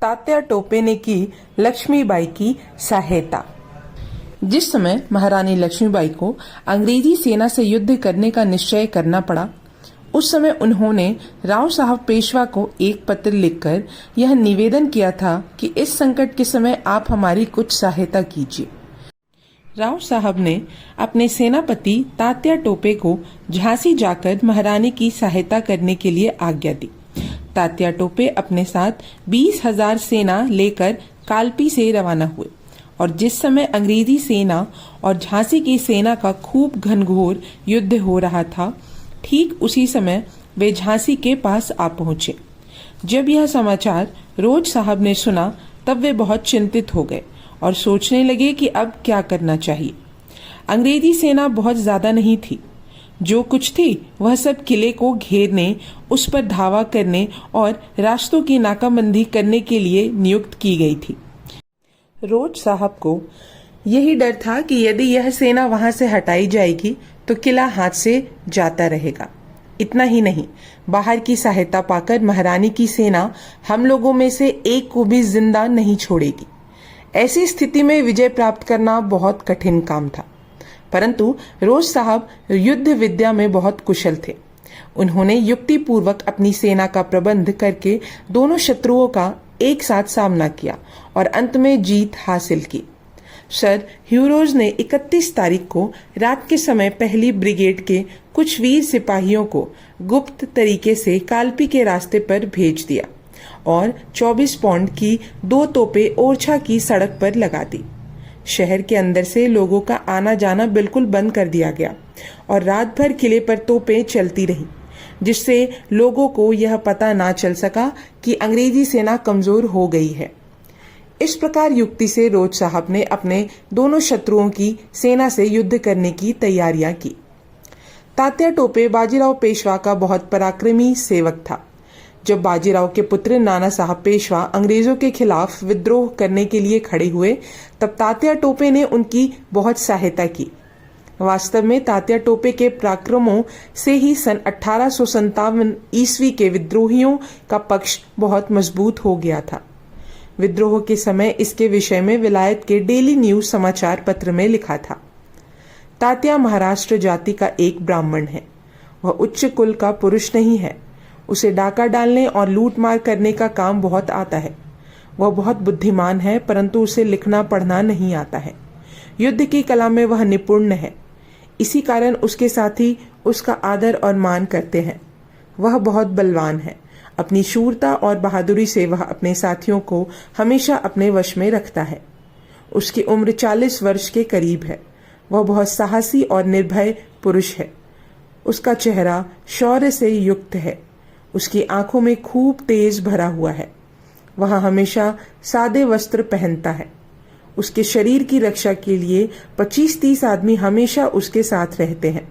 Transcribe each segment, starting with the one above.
तात्या टोपे ने की लक्ष्मीबाई की सहायता। जिस समय महारानी लक्ष्मीबाई को अंग्रेजी सेना से युद्ध करने का निश्चय करना पड़ा, उस समय उन्होंने राव साहब पेशवा को एक पत्र लिखकर यह निवेदन किया था कि इस संकट के समय आप हमारी कुछ सहायता कीजिए। राव साहब ने अपने सेनापति तात्या टोपे को झांसी जाकर महारानी की सहायता करने के लिए आज्ञा दी। तात्या टोपे अपने साथ 20,000 सेना लेकर कालपी से रवाना हुए और जिस समय अंग्रेजी सेना और झांसी की सेना का खूब घनघोर युद्ध हो रहा था, ठीक उसी समय वे झांसी के पास आ पहुंचे। जब यह समाचार रोज साहब ने सुना, तब वे बहुत चिंतित हो गए और सोचने लगे कि अब क्या करना चाहिए। अंग्रेजी सेना बहुत ज्यादा नहीं थी, जो कुछ थी वह सब किले को घेरने, उस पर धावा करने और रास्तों की नाकाबंदी करने के लिए नियुक्त की गई थी। रोज साहब को यही डर था कि यदि यह सेना वहां से हटाई जाएगी तो किला हाथ से जाता रहेगा। इतना ही नहीं, बाहर की सहायता पाकर महारानी की सेना हम लोगों में से एक को भी जिंदा नहीं छोड़ेगी। ऐसी स्थिति में विजय प्राप्त करना बहुत कठिन काम था, परंतु रोज साहब युद्ध विद्या में बहुत कुशल थे। उन्होंने युक्ति पूर्वक अपनी सेना का प्रबंध करके दोनों शत्रुओं का एक साथ सामना किया और अंत में जीत हासिल की। सर ह्यूरोज ने 31 तारीख को रात के समय पहली ब्रिगेड के कुछ वीर सिपाहियों को गुप्त तरीके से कालपी के रास्ते पर भेज दिया और 24 पाउंड की 2 तोपें ओरछा की सड़क पर लगा दी। शहर के अंदर से लोगों का आना जाना बिल्कुल बंद कर दिया गया और रात भर किले पर तोपें चलती रहीं, जिससे लोगों को यह पता ना चल सका कि अंग्रेजी सेना कमजोर हो गई है। इस प्रकार युक्ति से रोज साहब ने अपने दोनों शत्रुओं की सेना से युद्ध करने की तैयारियां की। तात्या टोपे बाजीराव पेशवा का बहुत पराक्रमी सेवक था। जब बाजीराव के पुत्र नाना साहब पेशवा अंग्रेजों के खिलाफ विद्रोह करने के लिए खड़े हुए, तब तात्या टोपे ने उनकी बहुत सहायता की। वास्तव में तात्या टोपे के पराक्रमों से ही सन 1857 ईस्वी के विद्रोहियों का पक्ष बहुत मजबूत हो गया था। विद्रोह के समय इसके विषय में विलायत के डेली न्यूज समाचार पत्र में लिखा था, तात्या महाराष्ट्र जाति का एक ब्राह्मण है। वह उच्च कुल का पुरुष नहीं है। उसे डाका डालने और लूटमार करने का काम बहुत आता है। वह बहुत बुद्धिमान है, परंतु उसे लिखना पढ़ना नहीं आता है। युद्ध की कला में वह निपुण है। इसी कारण उसके साथी उसका आदर और मान करते हैं। वह बहुत बलवान है। अपनी शूरता और बहादुरी से वह अपने साथियों को हमेशा अपने वश में रखता है। उसकी उम्र 40 वर्ष के करीब है। वह बहुत साहसी और निर्भय पुरुष है। उसका चेहरा शौर्य से युक्त है। उसकी आंखों में खूब तेज भरा हुआ है। वह हमेशा सादे वस्त्र पहनता है। उसके शरीर की रक्षा के लिए 25-30 आदमी हमेशा उसके साथ रहते हैं।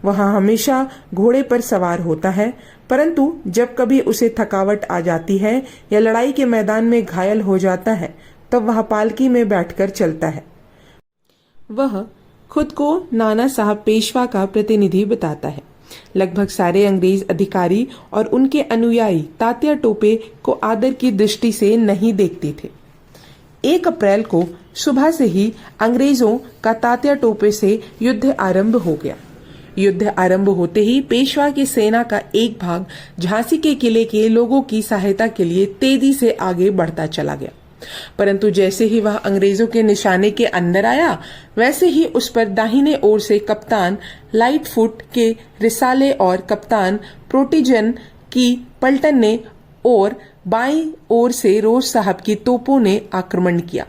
वह हमेशा घोड़े पर सवार होता है, परंतु जब कभी उसे थकावट आ जाती है या लड़ाई के मैदान में घायल हो जाता है, तब वह पालकी में बैठकर चलता है। वह खुद को नाना साहब पेशवा का प्रतिनिधि बताता है। लगभग सारे अंग्रेज अधिकारी और उनके अनुयायी तात्या टोपे को आदर की दृष्टि से नहीं देखते थे। 1 अप्रैल को सुबह से ही अंग्रेजों का तात्या टोपे से युद्ध आरंभ हो गया। युद्ध आरंभ होते ही पेशवा की सेना का एक भाग झांसी के किले के लोगों की सहायता के लिए तेजी से आगे बढ़ता चला गया, परंतु जैसे ही वह अंग्रेजों के निशाने के अंदर आया, वैसे ही उस पर दाहिने ओर से कप्तान लाइटफुट के रिसाले और कप्तान प्रोटीजन की पलटन ने और बाईं ओर से रोज साहब की तोपों ने आक्रमण किया।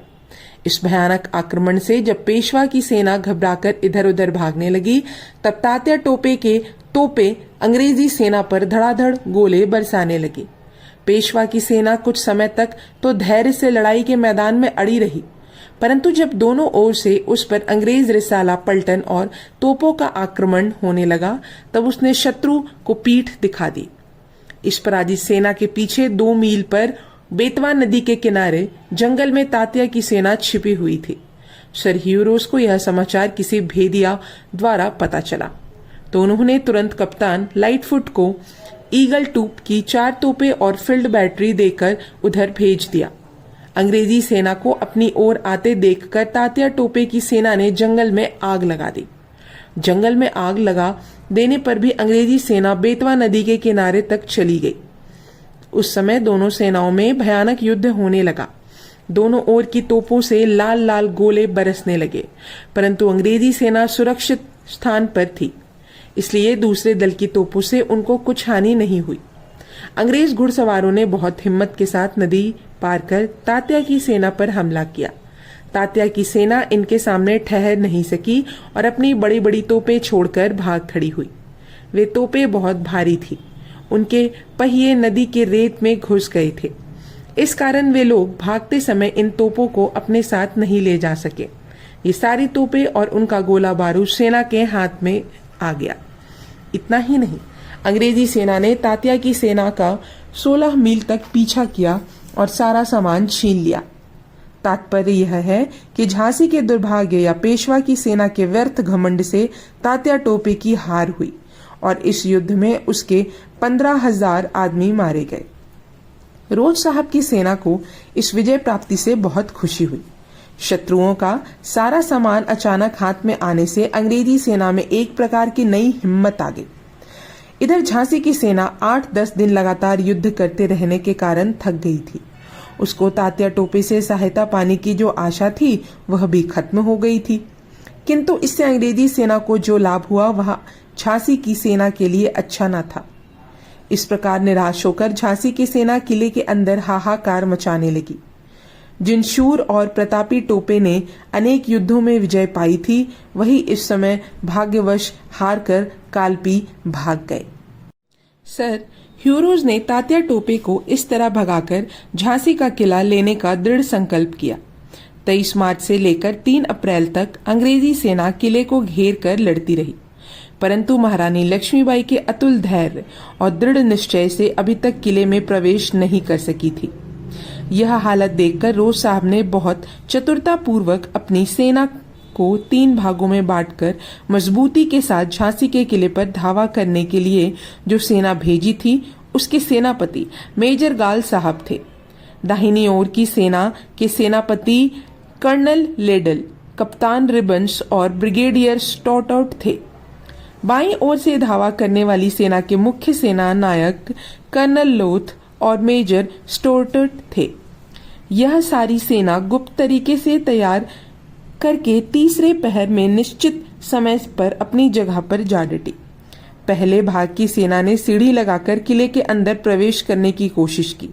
इस भयानक आक्रमण से जब पेशवा की सेना घबराकर इधर उधर भागने लगी, तब तात्या टोपे के तोपें अंग्रेजी सेना पर धड़ाधड़ गोले बरसाने लगी। पेशवा की सेना कुछ समय तक तो धैर्य से लड़ाई के मैदान में अड़ी रही, परंतु जब दोनों ओर से उस पर अंग्रेज रिसाला, पलटन और तोपों का आक्रमण होने लगा, तब उसने शत्रु को पीठ दिखा दी। इस पराजित सेना के पीछे 2 मील पर बेतवा नदी के किनारे जंगल में तात्या की सेना छिपी हुई थी। सर ह्यूरोज को यह समाचार किसी भेदिया द्वारा पता चला, तो उन्होंने तुरंत कप्तान लाइटफुट को ईगल टूप की 4 तोपें और फील्ड बैटरी देकर उधर भेज दिया। अंग्रेजी सेना को अपनी ओर आते देखकर तात्या टोपे की सेना ने जंगल में आग लगा दी। जंगल में आग लगा देने पर भी अंग्रेजी सेना बेतवा नदी के किनारे तक चली गई। उस समय दोनों सेनाओं में भयानक युद्ध होने लगा। दोनों ओर की तोपों से लाल लाल गोले बरसने लगे, परंतु अंग्रेजी सेना सुरक्षित स्थान पर थी, इसलिए दूसरे दल की तोपों से उनको कुछ हानि नहीं हुई। अंग्रेज घुड़सवारों ने बहुत हिम्मत के साथ नदी पार कर तात्या की सेना पर हमला किया। तात्या की सेना इनके सामने ठहर नहीं सकी और अपनी बड़ी बड़ी तोपें छोड़कर भाग खड़ी हुई। वे तोपें बहुत भारी थी, उनके पहिए नदी के रेत में घुस गए थे। इस कारण वे लोग भागते समय इन तोपों को अपने साथ नहीं ले जा सके। ये सारी तोपें और उनका गोला बारूद सेना के हाथ में आ गया। इतना ही नहीं, अंग्रेजी सेना ने तात्या की सेना का 16 मील तक पीछा किया और सारा सामान छीन लिया। तात्पर्य यह है कि झांसी के दुर्भाग्य या पेशवा की सेना के व्यर्थ घमंड से तात्या टोपे की हार हुई और इस युद्ध में उसके 15,000 आदमी मारे गए। रोज साहब की सेना को इस विजय प्राप्ति से बहुत खुशी हुई। शत्रुओं का सारा सामान अचानक हाथ में आने से अंग्रेजी सेना में एक प्रकार की नई हिम्मत आ गई। इधर झांसी की सेना 8-10 दिन लगातार युद्ध करते रहने के कारण थक गई थी। उसको तात्या टोपे से सहायता पाने की जो आशा थी वह भी खत्म हो गई थी, किंतु इससे अंग्रेजी सेना को जो लाभ हुआ वह झांसी की सेना के लिए अच्छा न था। इस प्रकार निराश होकर झांसी की सेना किले के अंदर हाहाकार मचाने लगी। जिन शूर और प्रतापी टोपे ने अनेक युद्धों में विजय पाई थी, वही इस समय भाग्यवश हार कर कालपी भाग गए। सर ह्यूरोज ने तात्या टोपे को इस तरह भगाकर झांसी का किला लेने का दृढ़ संकल्प किया। 23 मार्च से लेकर 3 अप्रैल तक अंग्रेजी सेना किले को घेर कर लड़ती रही, परंतु महारानी लक्ष्मीबाई के अतुल धैर्य और दृढ़ निश्चय से अभी तक किले में प्रवेश नहीं कर सकी थी। यह हालत देखकर रोज साहब ने बहुत चतुरता पूर्वक अपनी सेना को 3 भागों में बांटकर मजबूती के साथ झांसी के किले पर धावा करने के लिए जो सेना भेजी थी, उसके सेनापति मेजर गाल साहब थे। दाहिनी ओर की सेना के सेनापति कर्नल लेडल, कप्तान रिबन्स और ब्रिगेडियर स्टॉटआउट थे। बाईं ओर से धावा करने वाली सेना के मुख्य सेना नायक कर्नल लोथ और मेजर स्टोर्टट थे। यह सारी सेना गुप्त तरीके से तैयार करके तीसरे पहर में निश्चित समय पर अपनी जगह पर जा डटी। पहले भाग की सेना ने सीढ़ी लगाकर किले के अंदर प्रवेश करने की कोशिश की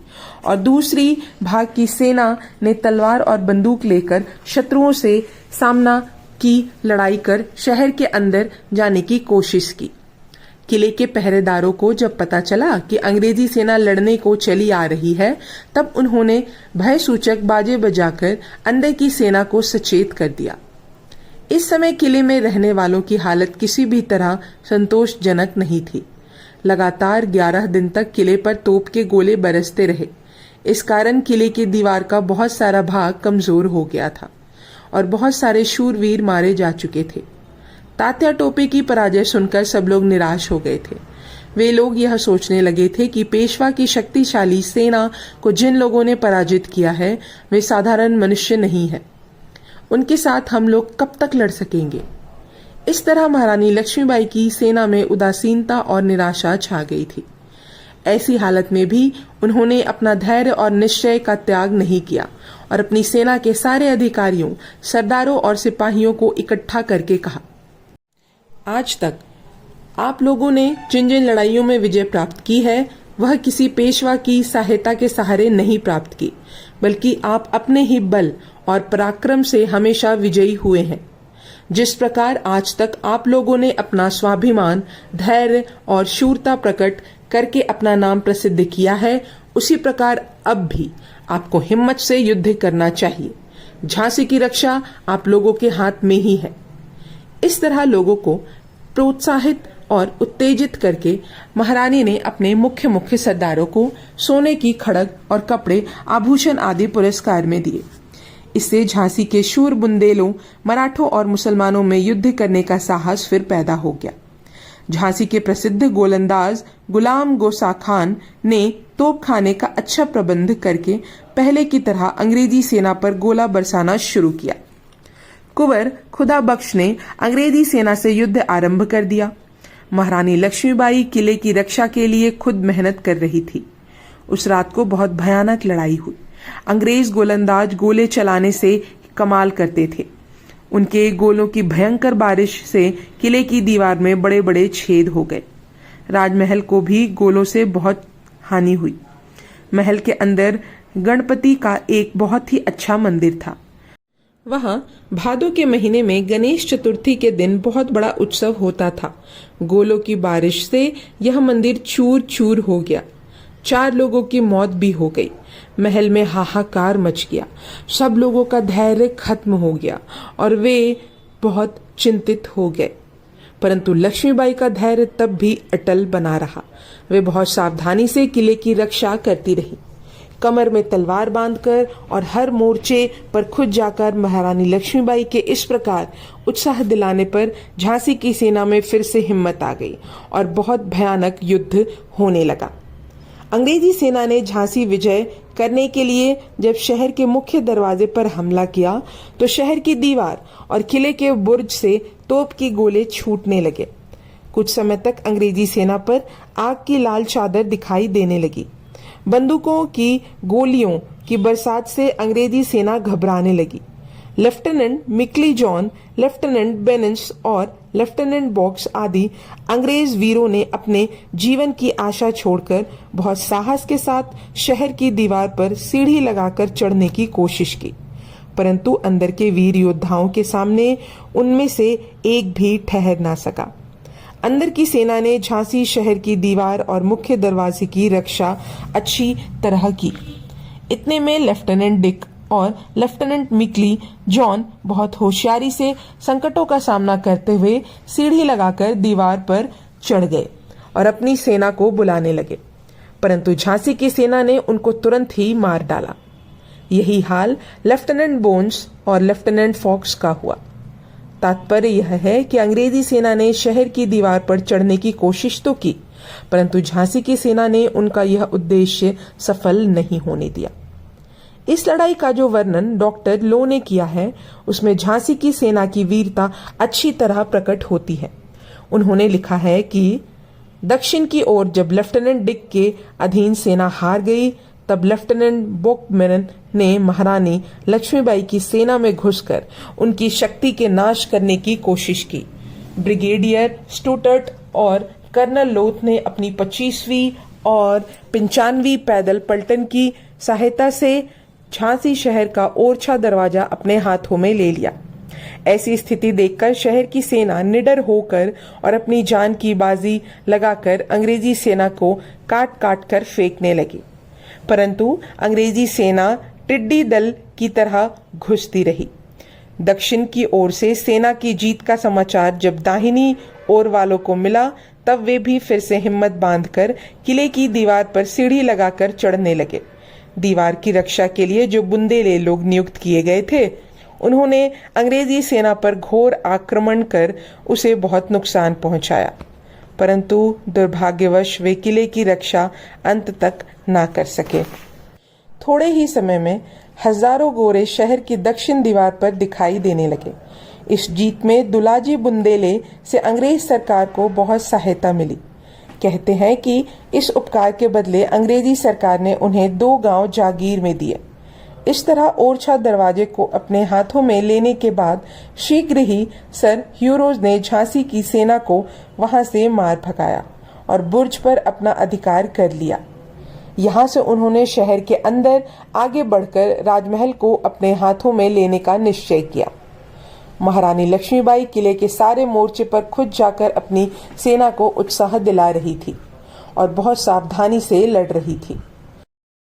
और दूसरी भाग की सेना ने तलवार और बंदूक लेकर शत्रुओं से सामना की लड़ाई कर शहर के अंदर जाने की कोशिश की। किले के पहरेदारों को जब पता चला कि अंग्रेजी सेना लड़ने को चली आ रही है, तब उन्होंने भय सूचक बाजे बजाकर अंदर की सेना को सचेत कर दिया। इस समय किले में रहने वालों की हालत किसी भी तरह संतोषजनक नहीं थी। लगातार 11 दिन तक किले पर तोप के गोले बरसते रहे। इस कारण किले की दीवार का बहुत सारा भाग कमजोर हो गया था और बहुत सारे शूरवीर मारे जा चुके थे। तात्या टोपे की पराजय सुनकर सब लोग निराश हो गए थे। वे लोग यह सोचने लगे थे कि पेशवा की शक्तिशाली सेना को जिन लोगों ने पराजित किया है, वे साधारण मनुष्य नहीं है। उनके साथ हम लोग कब तक लड़ सकेंगे? इस तरह महारानी लक्ष्मीबाई की सेना में उदासीनता और निराशा छा गई थी। ऐसी हालत में भी उन्होंने अपना धैर्य और निश्चय का त्याग नहीं किया और अपनी सेना के सारे अधिकारियों, सरदारों और सिपाहियों को इकट्ठा करके कहा, आज तक आप लोगों ने जिन जिन लड़ाइयों में विजय प्राप्त की है, वह किसी पेशवा की सहायता के सहारे नहीं प्राप्त की, बल्कि आप अपने ही बल और पराक्रम से हमेशा विजयी हुए हैं। जिस प्रकार आज तक आप लोगों ने अपना स्वाभिमान, धैर्य और शूरता प्रकट करके अपना नाम प्रसिद्ध किया है, उसी प्रकार अब भी आपको हिम्मत से युद्ध करना चाहिए। झांसी की रक्षा आप लोगों के हाथ में ही है। इस तरह लोगों को प्रोत्साहित और उत्तेजित करके महारानी ने अपने मुख्य मुख्य सरदारों को सोने की खड़ग और कपड़े, आभूषण आदि पुरस्कार में दिए। इससे झांसी के शूर बुंदेलों, मराठों और मुसलमानों में युद्ध करने का साहस फिर पैदा हो गया। झांसी के प्रसिद्ध गोलंदाज गुलाम गोसा खान ने तोपखाने का अच्छा प्रबंध करके पहले की तरह अंग्रेजी सेना पर गोला बरसाना शुरू किया। कुंवर खुदा बख्श ने अंग्रेजी सेना से युद्ध आरंभ कर दिया। महारानी लक्ष्मीबाई किले की रक्षा के लिए खुद मेहनत कर रही थी। उस रात को बहुत भयानक लड़ाई हुई। अंग्रेज गोलंदाज गोले चलाने से कमाल करते थे। उनके गोलों की भयंकर बारिश से किले की दीवार में बड़े बड़े छेद हो गए। राजमहल को भी गोलों से बहुत हानि हुई। महल के अंदर गणपति का एक बहुत ही अच्छा मंदिर था। वहां भादों के महीने में गणेश चतुर्थी के दिन बहुत बड़ा उत्सव होता था। गोलों की बारिश से यह मंदिर चूर चूर हो गया। 4 लोगों की मौत भी हो गई। महल में हाहाकार मच गया। सब लोगों का धैर्य खत्म हो गया और वे बहुत चिंतित हो गए। परंतु लक्ष्मीबाई का धैर्य तब भी अटल बना रहा। वे बहुत सावधानी से किले की रक्षा करती रही। कमर में तलवार बांधकर और हर मोर्चे पर खुद जाकर महारानी लक्ष्मीबाई के इस प्रकार उत्साह दिलाने पर झांसी की सेना में फिर से हिम्मत आ गई और बहुत भयानक युद्ध होने लगा। अंग्रेजी सेना ने झांसी विजय करने के लिए जब शहर के मुख्य दरवाजे पर हमला किया तो शहर की दीवार और किले के बुर्ज से तोप की गोले छूटने लगे। कुछ समय तक अंग्रेजी सेना पर आग की लाल चादर दिखाई देने लगी। बंदूकों की गोलियों की बरसात से अंग्रेजी सेना घबराने लगी। लेफ्टिनेंट मिकली जॉन, लेफ्टिनेंट बेनिंस और लेफ्टिनेंट बॉक्स आदि अंग्रेज वीरों ने अपने जीवन की आशा छोड़कर बहुत साहस के साथ शहर की दीवार पर सीढ़ी लगाकर चढ़ने की कोशिश की, परंतु अंदर के वीर योद्धाओं के सामने उनमें से एक भी ठहर ना सका। अंदर की सेना ने झांसी शहर की दीवार और मुख्य दरवाजे की रक्षा अच्छी तरह की। इतने में लेफ्टिनेंट डिक और लेफ्टिनेंट मिकली जॉन बहुत होशियारी से संकटों का सामना करते हुए सीढ़ी लगाकर दीवार पर चढ़ गए और अपनी सेना को बुलाने लगे, परंतु झांसी की सेना ने उनको तुरंत ही मार डाला। यही हाल लेफ्टिनेंट बोन्स और लेफ्टिनेंट फॉक्स का हुआ। तात्पर्य यह है कि अंग्रेजी सेना ने शहर की दीवार पर चढ़ने की कोशिश तो की, परंतु झांसी की सेना ने उनका यह उद्देश्य सफल नहीं होने दिया। इस लड़ाई का जो वर्णन डॉक्टर लो ने किया है उसमें झांसी की सेना की वीरता अच्छी तरह प्रकट होती है। उन्होंने लिखा है कि दक्षिण की ओर जब लेफ्टिनेंट डिक के अधीन सेना हार गई तब लेफ्टिनेंट बोकमेन ने महारानी लक्ष्मीबाई की सेना में घुसकर उनकी शक्ति के नाश करने की कोशिश की। ब्रिगेडियर स्टूटर्ट और कर्नल लोथ ने अपनी 25वीं और 95वीं पैदल पलटन की सहायता से झांसी शहर का ओरछा दरवाजा अपने हाथों में ले लिया। ऐसी स्थिति देखकर शहर की सेना निडर होकर और अपनी जान की बाजी लगाकर अंग्रेजी सेना को काट काट कर फेंकने लगी, परंतु अंग्रेजी सेना टिड्डी दल की तरह घुसती रही। दक्षिण की ओर से सेना की जीत का समाचार जब दाहिनी ओर वालों को मिला तब वे भी फिर से हिम्मत बांधकर किले की दीवार पर सीढ़ी लगाकर चढ़ने लगे। दीवार की रक्षा के लिए जो बुंदेले लोग नियुक्त किए गए थे उन्होंने अंग्रेजी सेना पर घोर आक्रमण कर उसे बहुत नुकसान पहुंचाया, परंतु दुर्भाग्यवश वे किले की रक्षा अंत तक ना कर सके। थोड़े ही समय में हजारों गोरे शहर की दक्षिण दीवार पर दिखाई देने लगे। इस जीत में दुलाजी बुंदेले से अंग्रेज सरकार को बहुत सहायता मिली। कहते हैं कि इस उपकार के बदले अंग्रेजी सरकार ने उन्हें 2 गांव जागीर में दिए। इस तरह ओरछा दरवाजे को अपने हाथों में लेने के बाद शीघ्र ही सर ह्यूरोज ने झांसी की सेना को वहां से मार भगाया और बुर्ज पर अपना अधिकार कर लिया। यहाँ से उन्होंने शहर के अंदर आगे बढ़कर राजमहल को अपने हाथों में लेने का निश्चय किया। महारानी लक्ष्मीबाई किले के सारे मोर्चे पर खुद जाकर अपनी सेना को उत्साह दिला रही थी और बहुत सावधानी से लड़ रही थी।